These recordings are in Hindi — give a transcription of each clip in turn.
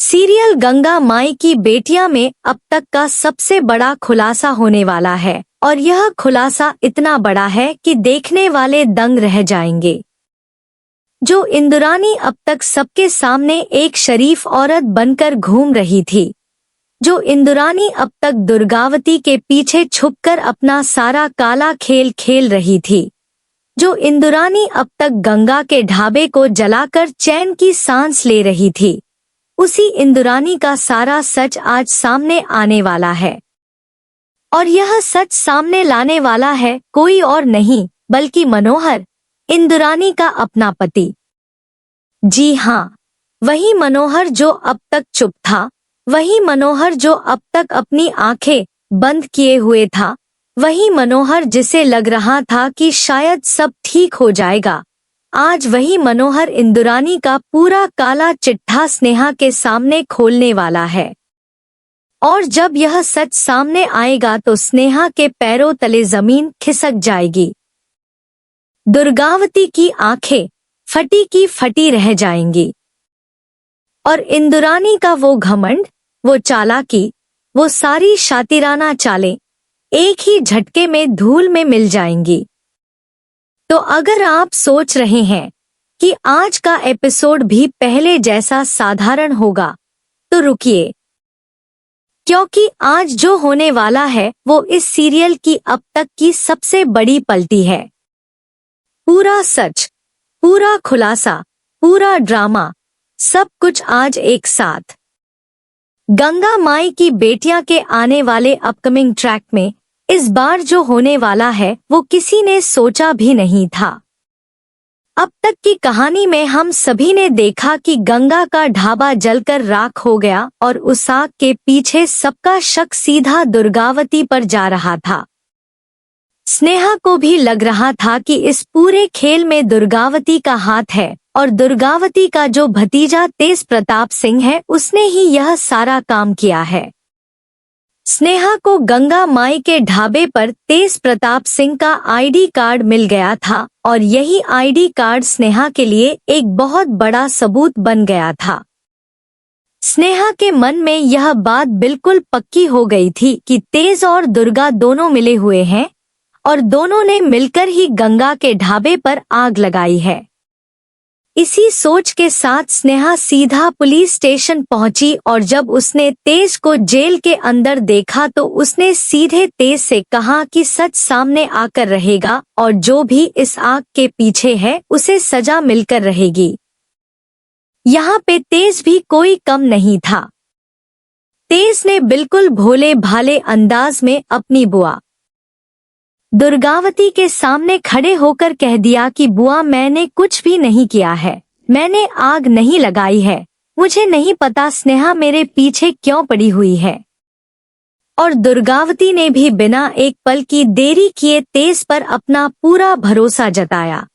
सीरियल गंगा माई की बेटियां में अब तक का सबसे बड़ा खुलासा होने वाला है और यह खुलासा इतना बड़ा है कि देखने वाले दंग रह जाएंगे। जो इंद्राणी अब तक सबके सामने एक शरीफ औरत बनकर घूम रही थी, जो इंद्राणी अब तक दुर्गावती के पीछे छुपकर अपना सारा काला खेल खेल रही थी, जो इंद्राणी अब तक गंगा के ढाबे को जलाकर चैन की सांस ले रही थी, उसी इंद्राणी का सारा सच आज सामने आने वाला है। और यह सच सामने लाने वाला है कोई और नहीं बल्कि मनोहर, इंद्राणी का अपना पति। जी हाँ, वही मनोहर जो अब तक चुप था, वही मनोहर जो अब तक अपनी आंखें बंद किए हुए था, वही मनोहर जिसे लग रहा था कि शायद सब ठीक हो जाएगा। आज वही मनोहर इंद्राणी का पूरा काला चिट्ठा स्नेहा के सामने खोलने वाला है। और जब यह सच सामने आएगा तो स्नेहा के पैरों तले जमीन खिसक जाएगी। दुर्गावती की आंखें फटी की फटी रह जाएंगी और इंद्राणी का वो घमंड, वो चालाकी, वो सारी शातिराना चालें एक ही झटके में धूल में मिल जाएंगी। तो अगर आप सोच रहे हैं कि आज का एपिसोड भी पहले जैसा साधारण होगा, तो रुकिए, क्योंकि आज जो होने वाला है वो इस सीरियल की अब तक की सबसे बड़ी पलटी है। पूरा सच, पूरा खुलासा, पूरा ड्रामा, सब कुछ आज एक साथ। गंगा माई की बेटियां के आने वाले अपकमिंग ट्रैक में इस बार जो होने वाला है वो किसी ने सोचा भी नहीं था। अब तक की कहानी में हम सभी ने देखा कि गंगा का ढाबा जलकर राख हो गया और उस आग के पीछे सबका शक सीधा दुर्गावती पर जा रहा था। स्नेहा को भी लग रहा था कि इस पूरे खेल में दुर्गावती का हाथ है और दुर्गावती का जो भतीजा तेज प्रताप सिंह है उसने ही यह सारा काम किया है। स्नेहा को गंगा माई के ढाबे पर तेज प्रताप सिंह का आईडी कार्ड मिल गया था और यही आईडी कार्ड स्नेहा के लिए एक बहुत बड़ा सबूत बन गया था। स्नेहा के मन में यह बात बिल्कुल पक्की हो गई थी कि तेज और दुर्गा दोनों मिले हुए हैं और दोनों ने मिलकर ही गंगा के ढाबे पर आग लगाई है। इसी सोच के साथ स्नेहा सीधा पुलिस स्टेशन पहुंची और जब उसने तेज को जेल के अंदर देखा तो उसने सीधे तेज से कहा कि सच सामने आकर रहेगा और जो भी इस आग के पीछे है उसे सजा मिलकर रहेगी। यहाँ पे तेज भी कोई कम नहीं था। तेज ने बिल्कुल भोले भाले अंदाज में अपनी बुआ दुर्गावती के सामने खड़े होकर कह दिया कि बुआ मैंने कुछ भी नहीं किया है, मैंने आग नहीं लगाई है, मुझे नहीं पता स्नेहा मेरे पीछे क्यों पड़ी हुई है। और दुर्गावती ने भी बिना एक पल की देरी किए तेज पर अपना पूरा भरोसा जताया।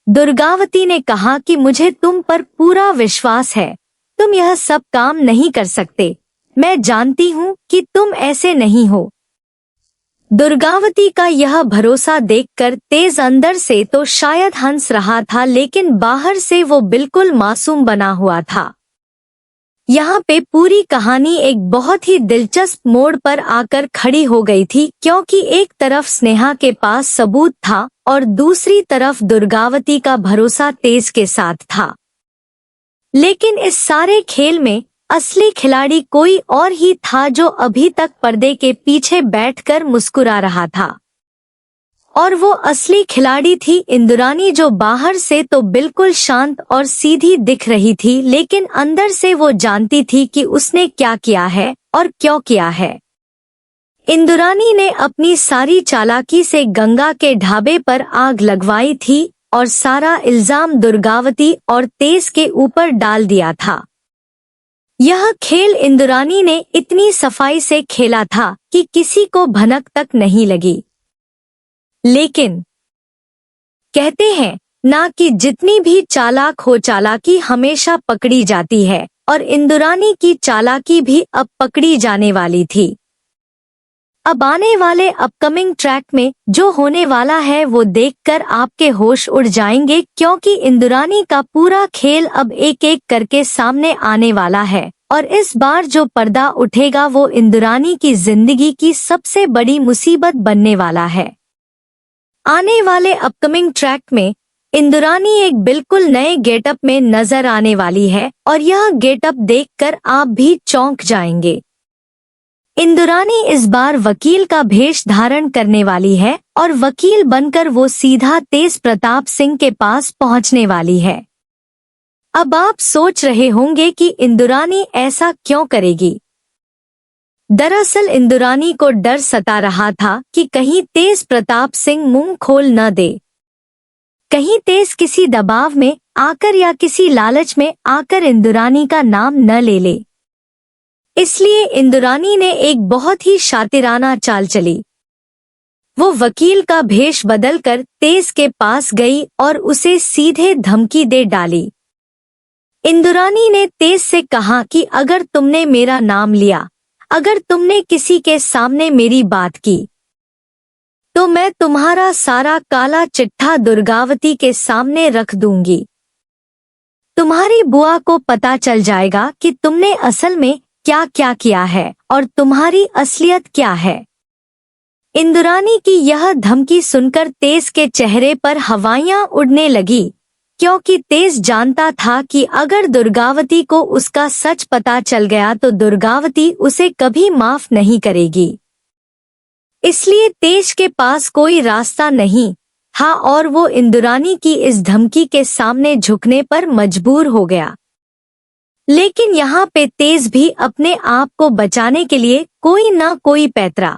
दुर्गावती ने कहा कि मुझे तुम पर पूरा विश्वास है, तुम यह सब काम नहीं कर सकते, मैं जानती हूँ कि तुम ऐसे नहीं हो। दुर्गावती का यह भरोसा देखकर तेज अंदर से तो शायद हंस रहा था लेकिन बाहर से वो बिल्कुल मासूम बना हुआ था। यहाँ पे पूरी कहानी एक बहुत ही दिलचस्प मोड़ पर आकर खड़ी हो गई थी क्योंकि एक तरफ स्नेहा के पास सबूत था और दूसरी तरफ दुर्गावती का भरोसा तेज के साथ था। लेकिन इस सारे खेल में असली खिलाड़ी कोई और ही था जो अभी तक पर्दे के पीछे बैठकर मुस्कुरा रहा था। और वो असली खिलाड़ी थी इंद्राणी जो बाहर से तो बिल्कुल शांत और सीधी दिख रही थी लेकिन अंदर से वो जानती थी कि उसने क्या किया है और क्यों किया है। इंद्राणी ने अपनी सारी चालाकी से गंगा के ढाबे पर आग लगवाई थी और सारा इल्जाम दुर्गावती और तेज के ऊपर डाल दिया था। यह खेल इंद्राणी ने इतनी सफाई से खेला था कि किसी को भनक तक नहीं लगी। लेकिन कहते हैं ना कि जितनी भी चालाक हो चालाकी हमेशा पकड़ी जाती है और इंद्राणी की चालाकी भी अब पकड़ी जाने वाली थी। अब आने वाले अपकमिंग ट्रैक में जो होने वाला है वो देखकर आपके होश उड़ जाएंगे, क्योंकि इंद्राणी का पूरा खेल अब एक एक करके सामने आने वाला है और इस बार जो पर्दा उठेगा वो इंद्राणी की जिंदगी की सबसे बड़ी मुसीबत बनने वाला है। आने वाले अपकमिंग ट्रैक में इंद्राणी एक बिल्कुल नए गेटअप में नजर आने वाली है और यह गेटअप देखकर आप भी चौंक जाएंगे। इंद्राणी इस बार वकील का भेष धारण करने वाली है और वकील बनकर वो सीधा तेज प्रताप सिंह के पास पहुंचने वाली है। अब आप सोच रहे होंगे कि इंद्राणी ऐसा क्यों करेगी। दरअसल इंद्राणी को डर सता रहा था कि कहीं तेज प्रताप सिंह मुंह खोल न दे, कहीं तेज किसी दबाव में आकर या किसी लालच में आकर इंद्राणी का नाम न ले ले। इसलिए इंद्राणी ने एक बहुत ही शातिराना चाल चली। वो वकील का भेष बदलकर तेज के पास गई और उसे सीधे धमकी दे डाली। इंद्राणी ने तेज से कहा कि अगर तुमने मेरा नाम लिया, अगर तुमने किसी के सामने मेरी बात की, तो मैं तुम्हारा सारा काला चिट्ठा दुर्गावती के सामने रख दूंगी। तुम्हारी बुआ को पता चल जाएगा कि तुमने असल में क्या क्या किया है और तुम्हारी असलियत क्या है। इंद्राणी की यह धमकी सुनकर तेज के चेहरे पर हवाइयां उड़ने लगी, क्योंकि तेज जानता था कि अगर दुर्गावती को उसका सच पता चल गया तो दुर्गावती उसे कभी माफ नहीं करेगी। इसलिए तेज के पास कोई रास्ता नहीं था और वो इंद्राणी की इस धमकी के सामने झुकने पर मजबूर हो गया। लेकिन यहाँ पे तेज भी अपने आप को बचाने के लिए कोई न कोई पैतरा